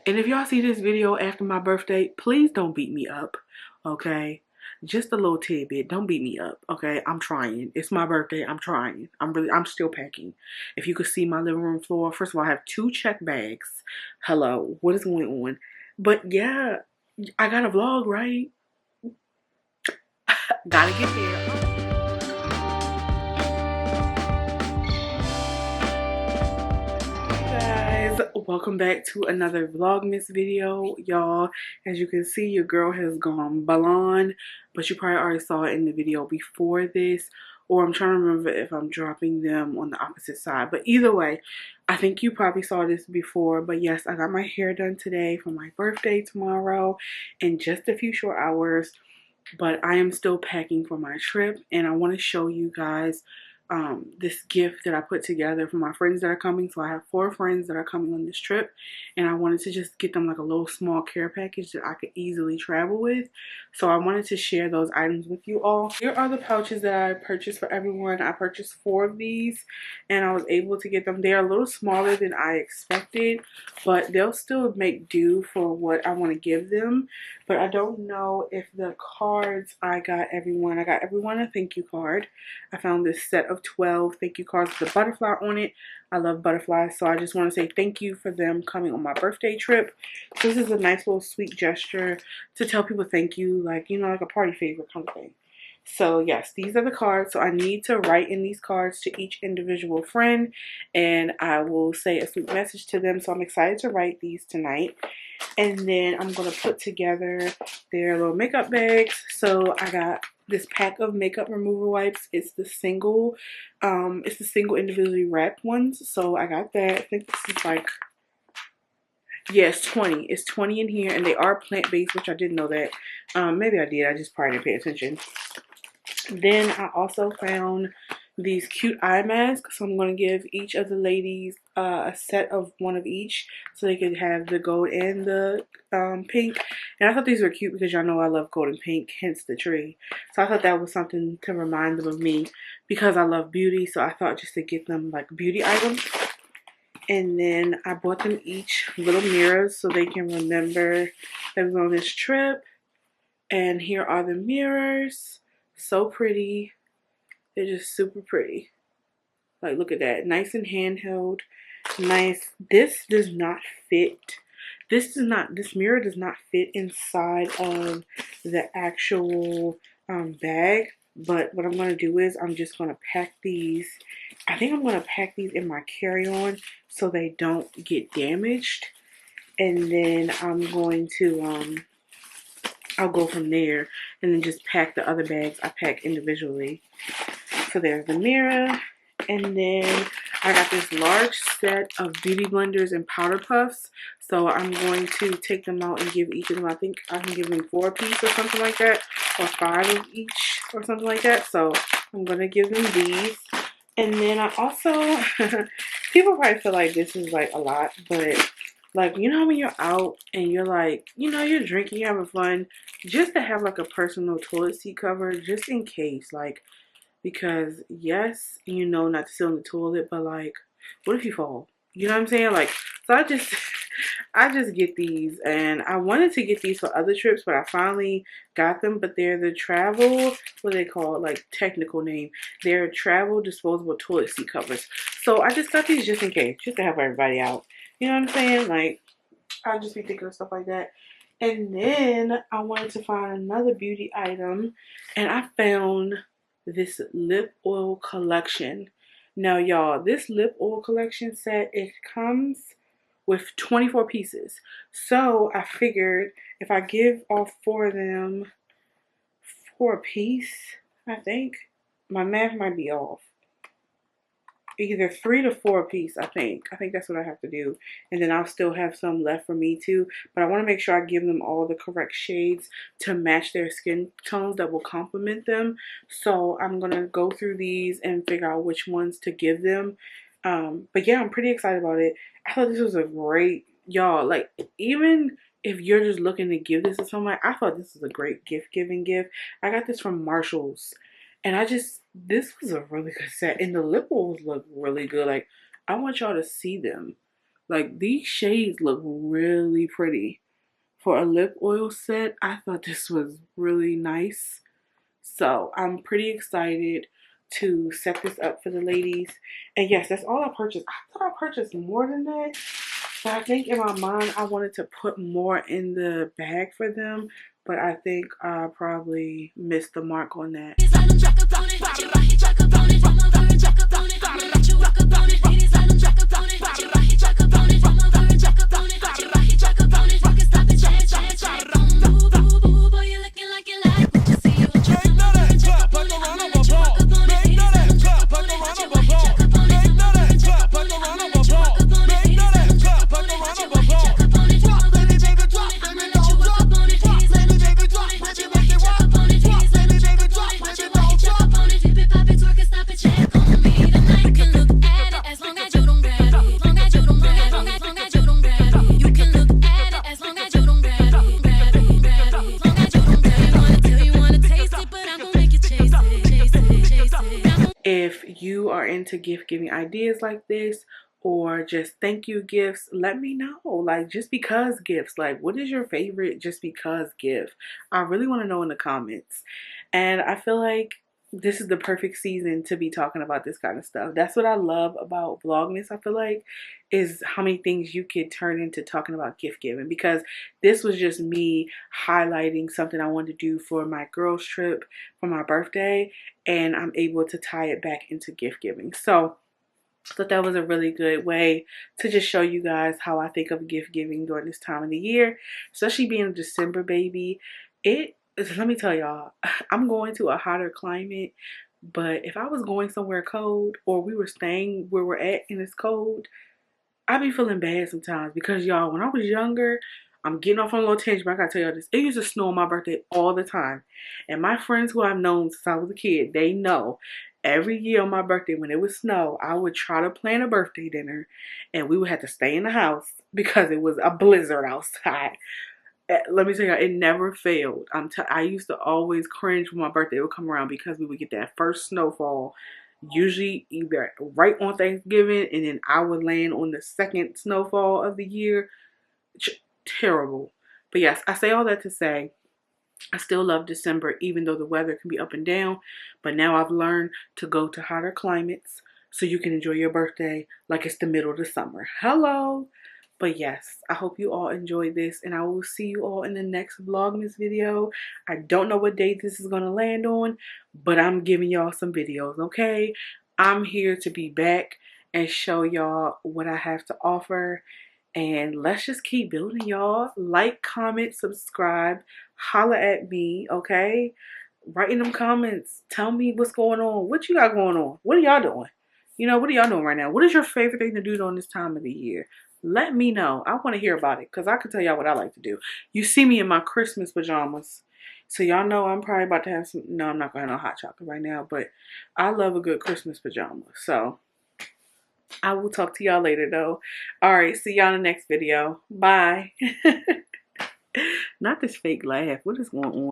And if y'all see this video after my birthday, please don't beat me up, okay? Just a little tidbit. Don't beat me up, okay? I'm trying. It's my birthday. I'm trying. I'm still packing. If you could see my living room floor, first of all, I have 2 check bags. Hello, what is going on? But yeah, I got a vlog, right? Gotta get there. Guys, welcome back to another Vlogmas video, y'all. As you can see, your girl has gone blonde, but you probably already saw it in the video before this, or I'm trying to remember if I'm dropping them on the opposite side. But either way, I think you probably saw this before. But yes, I got my hair done today for my birthday tomorrow in just a few short hours. But I am still packing for my trip, and I want to show you guys this gift that I put together for my friends that are coming. So I have 4 friends that are coming on this trip, and I wanted to just get them like a little small care package that I could easily travel with. So I wanted to share those items with you all. Here are the pouches that I purchased for everyone. I purchased 4 of these, and I was able to get them. They're a little smaller than I expected, but they'll still make do for what I want to give them. But I don't know if the cards I got everyone a thank you card. I found this set of 12 thank you cards with a butterfly on it. I love butterflies, so I just want to say thank you for them coming on my birthday trip. So this is a nice little sweet gesture to tell people thank you, like, you know, like a party favor kind of thing. So yes, these are the cards. So I need to write in these cards to each individual friend, and I will say a sweet message to them. So I'm excited to write these tonight. And then I'm going to put together their little makeup bags. So I got this pack of makeup remover wipes. It's the single individually wrapped ones. So I got that. I think this is like, yes, 20. It's 20 in here, and they are plant-based, which I didn't know that. Maybe I did. I just probably didn't pay attention. Then I also found these cute eye masks. So I'm going to give each of the ladies a set of one of each, so they could have the gold and the pink. And I thought these were cute because y'all know I love gold and pink, hence the tree. So I thought that was something to remind them of me because I love beauty. So I thought just to get them like beauty items. And then I bought them each little mirrors so they can remember they was on this trip. And here are the mirrors. So pretty. They're just super pretty. Like, look at that. Nice and handheld. Nice. This does not fit. This mirror does not fit inside of the actual bag. But what I'm going to do is I'm just going to pack these. I think I'm going to pack these in my carry-on so they don't get damaged. And then I'm going to, I'll go from there and then just pack the other bags I pack individually. So there's the mirror, and then I got this large set of beauty blenders and powder puffs. So I'm going to take them out and give each of them, I think I can give them 4 apiece or something like that, or 5 of each or something like that. So I'm going to give them these. And then I also, people probably feel like this is like a lot, but like, you know when you're out and you're like, you know, you're drinking, you're having fun, just to have like a personal toilet seat cover, just in case, like, because yes, you know not to sit on the toilet, but like, what if you fall? You know what I'm saying? Like, so I just get these, and I wanted to get these for other trips, but I finally got them. But they're the travel, what do they call it? Like, technical name. They're travel disposable toilet seat covers. So I just got these just in case, just to help everybody out. You know what I'm saying? Like, I'll just be thinking of stuff like that. And then I wanted to find another beauty item, and I found this lip oil collection. Now, y'all, this lip oil collection set, it comes with 24 pieces. So I figured if I give all 4 of them 4 a piece, I think my math might be off. Either 3 to 4 a piece, I think. I think that's what I have to do. And then I'll still have some left for me too. But I want to make sure I give them all the correct shades to match their skin tones that will complement them. So I'm going to go through these and figure out which ones to give them. But yeah, I'm pretty excited about it. I thought this was a great, y'all, like, even if you're just looking to give this to someone, I thought this was a great gift-giving gift. I got this from Marshall's. And this was a really good set. And the lip oils look really good. Like, I want y'all to see them. Like, these shades look really pretty. For a lip oil set, I thought this was really nice. So I'm pretty excited to set this up for the ladies. And yes, that's all I purchased. I thought I purchased more than that. But I think in my mind, I wanted to put more in the bag for them. But I think I probably missed the mark on that. If you are into gift giving ideas like this, or just thank you gifts, let me know. Like, just because gifts, like, what is your favorite just because gift? I really want to know in the comments. And I feel like this is the perfect season to be talking about this kind of stuff. That's what I love about Vlogmas, I feel like, is how many things you could turn into talking about gift giving. Because this was just me highlighting something I wanted to do for my girls trip for my birthday, and I'm able to tie it back into gift giving. So I thought that was a really good way to just show you guys how I think of gift giving during this time of the year, especially being a December baby. Let me tell y'all, I'm going to a hotter climate, but if I was going somewhere cold, or we were staying where we're at and it's cold, I be feeling bad sometimes because, y'all, when I was younger, I'm getting off on a little tangent, but I gotta tell y'all this. It used to snow on my birthday all the time. And my friends who I've known since I was a kid, they know every year on my birthday when it would snow, I would try to plan a birthday dinner and we would have to stay in the house because it was a blizzard outside. Let me tell you, it never failed. I used to always cringe when my birthday would come around because we would get that first snowfall, usually either right on Thanksgiving, and then I would land on the second snowfall of the year. Terrible. But yes, I say all that to say, I still love December, even though the weather can be up and down. But now I've learned to go to hotter climates so you can enjoy your birthday like it's the middle of the summer. Hello. But yes, I hope you all enjoyed this, and I will see you all in the next Vlogmas video. I don't know what date this is going to land on, but I'm giving y'all some videos, okay? I'm here to be back and show y'all what I have to offer. And let's just keep building, y'all. Like, comment, subscribe, holla at me, okay? Write in them comments. Tell me what's going on. What you got going on? What are y'all doing? You know, what are y'all doing right now? What is your favorite thing to do during this time of the year? Let me know. I want to hear about it because I can tell y'all what I like to do. You see me in my Christmas pajamas. So y'all know I'm probably about to have some... No, I'm not going to have no hot chocolate right now. But I love a good Christmas pajama. So I will talk to y'all later, though. Alright, see y'all in the next video. Bye. Not this fake laugh. What is going on?